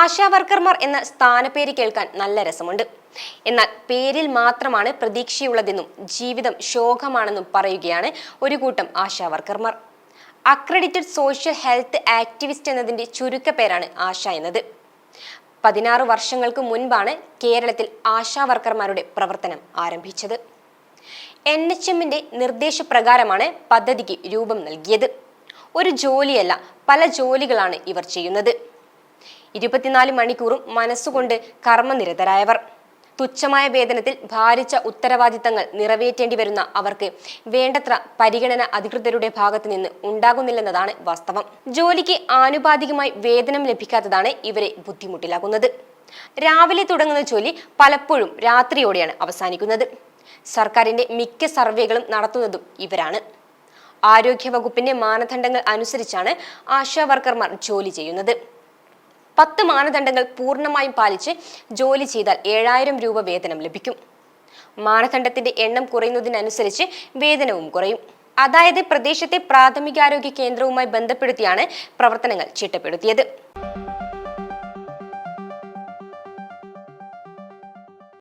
ആശാവർക്കർമാർ എന്ന സ്ഥാനപ്പേര് കേൾക്കാൻ നല്ല രസമുണ്ട്. എന്നാൽ പേരിൽ മാത്രമാണ് പ്രതീക്ഷയുള്ളതെന്നും ജീവിതം ശോകമാണെന്നും പറയുകയാണ് ഒരു കൂട്ടം ആശാവർക്കർമാർ. അക്രഡിറ്റഡ് സോഷ്യൽ ഹെൽത്ത് ആക്ടിവിസ്റ്റ് എന്നതിന്റെ ചുരുക്കപ്പേരാണ് ആശ എന്നത്. 16 വർഷങ്ങൾക്ക് മുൻപാണ് കേരളത്തിൽ ആശാവർക്കർമാരുടെ പ്രവർത്തനം ആരംഭിച്ചത്. NHMന്റെ നിർദ്ദേശപ്രകാരമാണ് പദ്ധതിക്ക് രൂപം നൽകിയത്. ഒരു ജോലിയല്ല, പല ജോലികളാണ് ഇവർ ചെയ്യുന്നത്. 24 മണിക്കൂറും മനസ്സുകൊണ്ട് കർമ്മനിരതരായവർ. തുച്ഛമായ വേതനത്തിൽ ഭാരിച്ച ഉത്തരവാദിത്തങ്ങൾ നിറവേറ്റേണ്ടി വരുന്ന അവർക്ക് വേണ്ടത്ര പരിഗണന അധികൃതരുടെ ഭാഗത്തു നിന്ന് ഉണ്ടാകുന്നില്ലെന്നതാണ് വാസ്തവം. ജോലിക്ക് ആനുപാതികമായി വേതനം ലഭിക്കാത്തതാണ് ഇവരെ ബുദ്ധിമുട്ടിലാക്കുന്നത്. രാവിലെ തുടങ്ങുന്ന ജോലി പലപ്പോഴും രാത്രിയോടെയാണ് അവസാനിക്കുന്നത്. സർക്കാരിന്റെ മിക്ക സർവേകളും നടത്തുന്നതും ഇവരാണ്. ആരോഗ്യവകുപ്പിന്റെ മാനദണ്ഡങ്ങൾ അനുസരിച്ചാണ് ആശാവർക്കർമാർ ജോലി ചെയ്യുന്നത്. 10 മാനദണ്ഡങ്ങൾ പൂർണ്ണമായും പാലിച്ച് ജോലി ചെയ്താൽ 7000 രൂപ വേതനം ലഭിക്കും. മാനദണ്ഡത്തിന്റെ എണ്ണം കുറയുന്നതിനനുസരിച്ച് വേതനവും കുറയും. അതായത് പ്രദേശത്തെ പ്രാഥമികാരോഗ്യ കേന്ദ്രവുമായി ബന്ധപ്പെടുത്തിയാണ് പ്രവർത്തനങ്ങൾ ചിട്ടപ്പെടുത്തിയത്.